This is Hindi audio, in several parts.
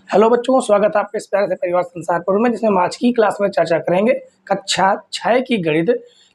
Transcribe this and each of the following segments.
हेलो बच्चों, स्वागत है आपके इस प्यारे से परिवार संसारपुर में, जिसमें हम आज की क्लास में चर्चा करेंगे कक्षा 6 की गणित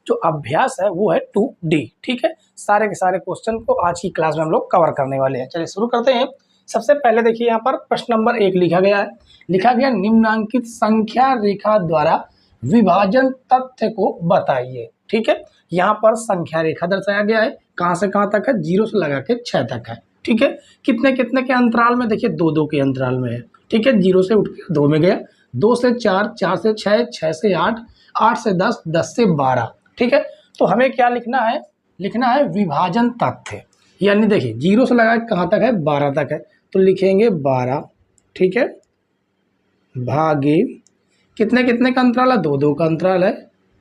जो अभ्यास है वो है 2D। ठीक है, सारे के सारे क्वेश्चन को आज की क्लास में हम लोग कवर करने वाले हैं। चलिए शुरू करते हैं। सबसे पहले देखिए यहाँ पर प्रश्न नंबर 1 लिखा गया है। लिखा गया निम्नांकित संख्या रेखा द्वारा विभाजन तथ्य को बताइए। ठीक है, यहाँ पर संख्या रेखा दर्शाया गया है। कहाँ से कहाँ तक है? 0 से लगा के 6 तक है। ठीक है, कितने कितने के अंतराल में? देखिए 2-2 के अंतराल में है। ठीक है, 0 से उठ के 2 में गया, 2 से 4, 4 से 6, 6 से 8, 8 से 10, 10 से 12। ठीक है, तो हमें क्या लिखना है? लिखना है विभाजन तथ्य। यानी देखिए 0 से लगा कहाँ तक है? 12 तक है, तो लिखेंगे 12। ठीक है, भागे कितने कितने का अंतराल है? 2-2 का अंतराल है,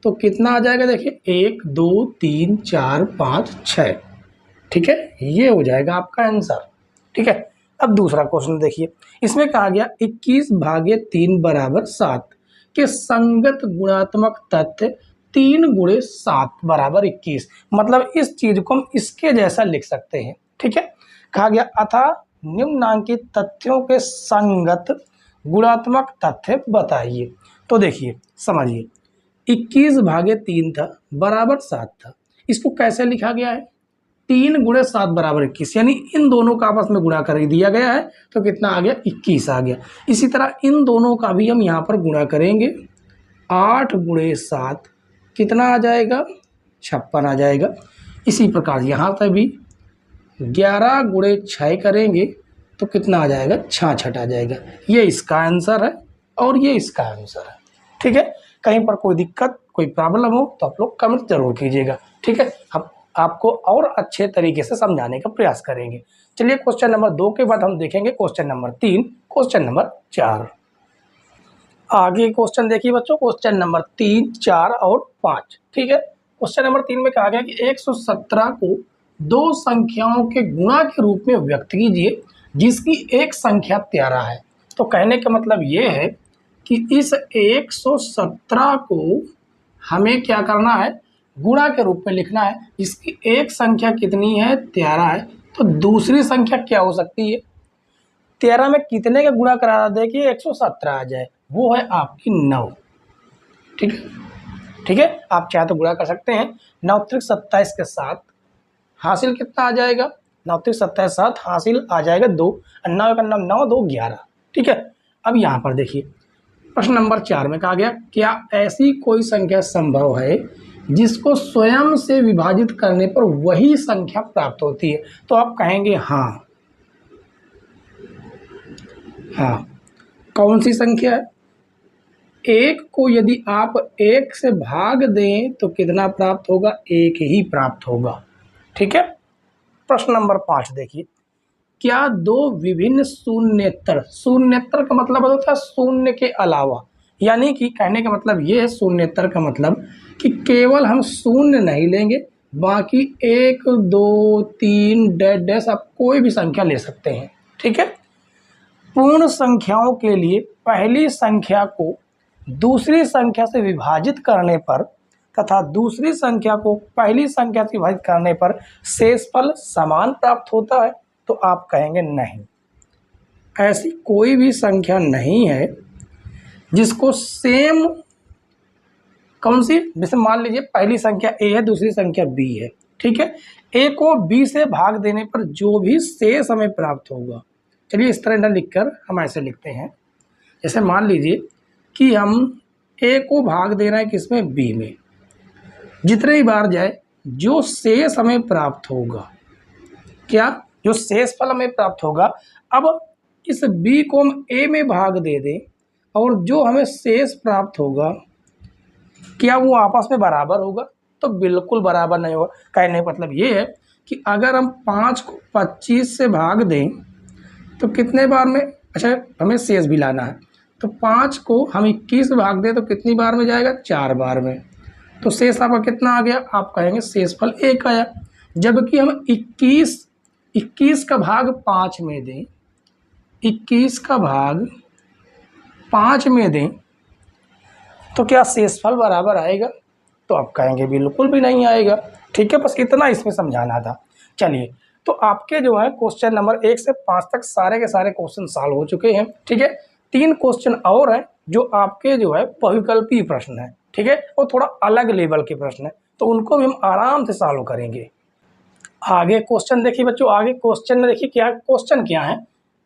तो कितना आ जाएगा? देखिए 1, 2, 3, 4, 5, 6। ठीक है, ये हो जाएगा आपका आंसर। ठीक है, अब दूसरा क्वेश्चन देखिए। इसमें कहा गया 21 भागे 3 बराबर 7 के संगत गुणात्मक तथ्य 3 गुणे 7 बराबर 21। मतलब इस चीज को हम इसके जैसा लिख सकते हैं। ठीक है, कहा गया अतः निम्नांकित तथ्यों के संगत गुणात्मक तथ्य बताइए। तो देखिए समझिए, 21 भागे 3 था बराबर 7 था। इसको कैसे लिखा गया है? 3 गुणे 7 बराबर 21, यानी इन दोनों का आपस में गुणा कर दिया गया है, तो कितना आ गया? 21 आ गया। इसी तरह इन दोनों का भी हम यहाँ पर गुणा करेंगे। 8 गुणे 7 कितना आ जाएगा? 56 आ जाएगा। इसी प्रकार यहाँ पर भी 11 गुणे 6 करेंगे तो कितना आ जाएगा? 66 आ जाएगा। ये इसका आंसर है और ये इसका आंसर है। ठीक है, कहीं पर कोई दिक्कत कोई प्रॉब्लम हो तो आप लोग कमेंट जरूर कीजिएगा। ठीक है, हम आपको और अच्छे तरीके से समझाने का प्रयास करेंगे। चलिए क्वेश्चन नंबर 2 के बाद हम देखेंगे क्वेश्चन नंबर 3, क्वेश्चन नंबर 4। आगे क्वेश्चन देखिए बच्चों, क्वेश्चन नंबर 3, 4 और 5। ठीक है, क्वेश्चन नंबर 3 में कहा गया कि 117 को दो संख्याओं के गुणा के रूप में व्यक्त कीजिए जिसकी एक संख्या 13 है। तो कहने का मतलब ये है कि इस 117 को हमें क्या करना है? गुणा के रूप में लिखना है। इसकी एक संख्या कितनी है? 13 है। तो दूसरी संख्या क्या हो सकती है? 13 में कितने का गुणा करा दे कि 117 आ जाए? वो है आपकी 9। ठीक है, ठीक है, आप चाहे तो गुणा कर सकते हैं। 9 त्रिक 27 के साथ हासिल कितना आ जाएगा? 9 त्रिक 27 साथ हासिल आ जाएगा 2। 9 का 9, 9 2 11। ठीक है, अब यहाँ पर देखिए प्रश्न नंबर 4 में कहा गया क्या ऐसी कोई संख्या संभव है जिसको स्वयं से विभाजित करने पर वही संख्या प्राप्त होती है? तो आप कहेंगे हाँ। हाँ, कौन सी संख्या है? 1 को यदि आप 1 से भाग दें तो कितना प्राप्त होगा? 1 ही प्राप्त होगा। ठीक है, प्रश्न नंबर 5 देखिए। क्या दो विभिन्न शून्येतर, शून्येतर का मतलब होता है शून्य के अलावा, यानी कि कहने का मतलब ये है शून्येतर का मतलब कि केवल हम शून्य नहीं लेंगे, बाकी 1, 2, 3 डैश डैश आप कोई भी संख्या ले सकते हैं। ठीक है, पूर्ण संख्याओं के लिए पहली संख्या को दूसरी संख्या से विभाजित करने पर तथा दूसरी संख्या को पहली संख्या से विभाजित करने पर शेषफल समान प्राप्त होता है। तो आप कहेंगे नहीं, ऐसी कोई भी संख्या नहीं है जिसको सेम, कौन सी? जैसे मान लीजिए पहली संख्या a है, दूसरी संख्या b है। ठीक है, a को b से भाग देने पर जो भी शेष हमें प्राप्त होगा, चलिए इस तरह न लिखकर हम ऐसे लिखते हैं। जैसे मान लीजिए कि हम a को भाग देना है किसमें? b में। जितने ही बार जाए जो शेष हमें प्राप्त होगा, क्या? जो शेष फल हमें प्राप्त होगा, अब इस b को हम a में भाग दे दें और जो हमें शेष प्राप्त होगा क्या वो आपस में बराबर होगा? तो बिल्कुल बराबर नहीं होगा। कहने का मतलब ये है कि अगर हम 5 को 25 से भाग दें तो कितने बार में? अच्छा, हमें शेष भी लाना है, तो 5 को हम 21 से भाग दें तो कितनी बार में जाएगा? 4 बार में। तो शेष आपका कितना आ गया? आप कहेंगे शेषफल 1 आया। जबकि हम 21 का भाग 5 में दें, 21 का भाग 5 में दें तो क्या शेषफल बराबर आएगा? तो आप कहेंगे बिल्कुल भी नहीं आएगा। ठीक है, बस इतना इसमें समझाना था। चलिए तो आपके जो है क्वेश्चन नंबर 1 से 5 तक सारे के सारे क्वेश्चन सॉल्व हो चुके हैं। ठीक है, 3 क्वेश्चन और हैं जो आपके जो है बहुविकल्पीय प्रश्न है। ठीक है, और थोड़ा अलग लेवल के प्रश्न है, तो उनको भी हम आराम से सॉल्व करेंगे। आगे क्वेश्चन देखिए बच्चों, आगे क्वेश्चन में देखिए क्या क्वेश्चन क्या है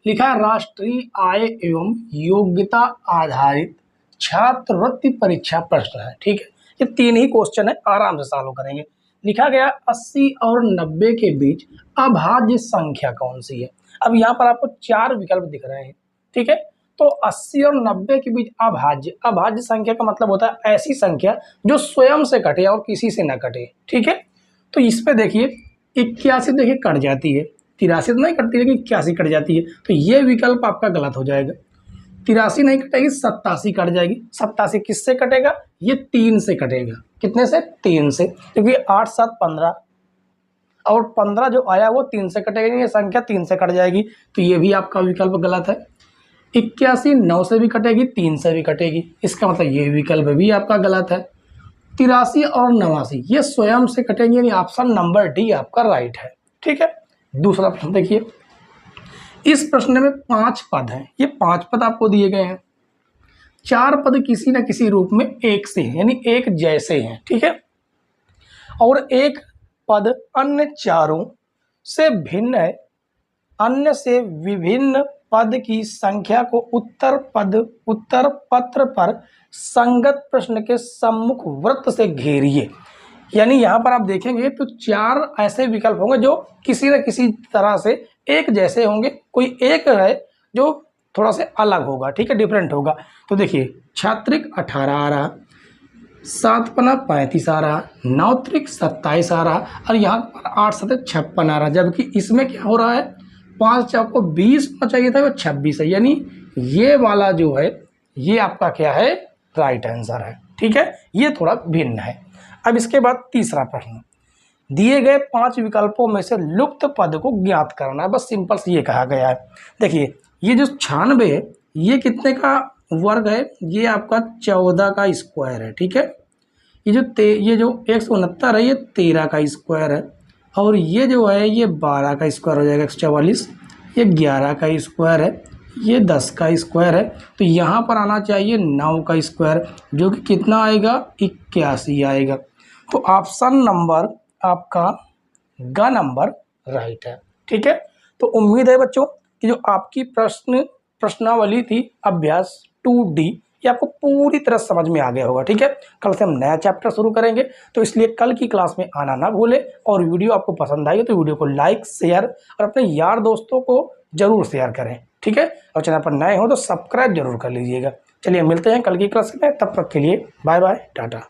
लिखा है, राष्ट्रीय आय एवं योग्यता आधारित छात्रवृत्ति परीक्षा प्रश्न है। ठीक है, ये 3 ही क्वेश्चन है, आराम से सॉल्व करेंगे। लिखा गया 80 और 90 के बीच अभाज्य संख्या कौन सी है। अब यहाँ पर आपको 4 विकल्प दिख रहे हैं। ठीक है, तो 80 और 90 के बीच अभाज्य संख्या का मतलब होता है ऐसी संख्या जो स्वयं से कटे और किसी से न कटे। ठीक है, तो इस पे देखिए 81 देखिए कट जाती है, 83 तो नहीं कटती लेकिन 81 कट जाती है, तो ये विकल्प आपका गलत हो जाएगा। 83 नहीं कटेगी, 87 कट जाएगी। 87 किससे कटेगा, ये 3 से कटेगा। कितने से, 3 से, क्योंकि 8 7 15 और 15 जो आया वो 3 से कटेगा, ये संख्या 3 से कट जाएगी, तो ये भी आपका विकल्प गलत है। 81 9 से भी कटेगी, 3 से भी कटेगी, इसका मतलब ये विकल्प भी आपका गलत है। 83 और 89 ये स्वयं से कटेंगे, यानी ऑप्शन नंबर डी आपका राइट है। ठीक है, दूसरा प्रश्न देखिए, इस प्रश्न में 5 पद हैं, ये 5 पद आपको दिए गए हैं। 4 पद किसी न किसी रूप में एक से हैं, यानी एक जैसे हैं। ठीक है, और एक पद अन्य चारों से भिन्न है। अन्य से विभिन्न पद की संख्या को उत्तर पत्र पर संगत प्रश्न के सम्मुख वृत्त से घेरिए। यानी यहाँ पर आप देखेंगे तो 4 ऐसे विकल्प होंगे जो किसी न किसी तरह से एक जैसे होंगे, कोई एक है जो थोड़ा से अलग होगा। ठीक है, डिफरेंट होगा। तो देखिए, छात्रिक 18 आ रहा, 7 पना 35 आ रहा, 9 त्रिक 27 आ रहा, और यहाँ पर 8 7 56 आ रहा, जबकि इसमें क्या हो रहा है, 5 चार को 20 होना चाहिए था, वो 26 है, यानी ये वाला जो है ये आपका क्या है, राइट आंसर है। ठीक है, ये थोड़ा भिन्न है। अब इसके बाद तीसरा प्रश्न, दिए गए 5 विकल्पों में से लुप्त पद को ज्ञात करना है, बस सिंपल से ये कहा गया है। देखिए, ये जो 96 है ये कितने का वर्ग है, ये आपका 14 का स्क्वायर है। ठीक है, ये जो 169 है ये 13 का स्क्वायर है, और ये जो है ये 12 का स्क्वायर हो जाएगा 144, ये 11 का स्क्वायर है, ये 10 का स्क्वायर है, तो यहाँ पर आना चाहिए 9 का स्क्वायर, जो कि कितना आएगा, 81 आएगा। तो ऑप्शन नंबर आपका ग नंबर राइट है। ठीक है, तो उम्मीद है बच्चों कि जो आपकी प्रश्नावली थी अभ्यास 2D ये आपको पूरी तरह समझ में आ गया होगा। ठीक है, कल से हम नया चैप्टर शुरू करेंगे, तो इसलिए कल की क्लास में आना ना भूलें। और वीडियो आपको पसंद आई तो वीडियो को लाइक शेयर और अपने यार दोस्तों को जरूर शेयर करें। ठीक है, और चैनल पर नए हो तो सब्सक्राइब जरूर कर लीजिएगा। चलिए मिलते हैं कल की क्लास में, तब तक के लिए बाय बाय, टाटा।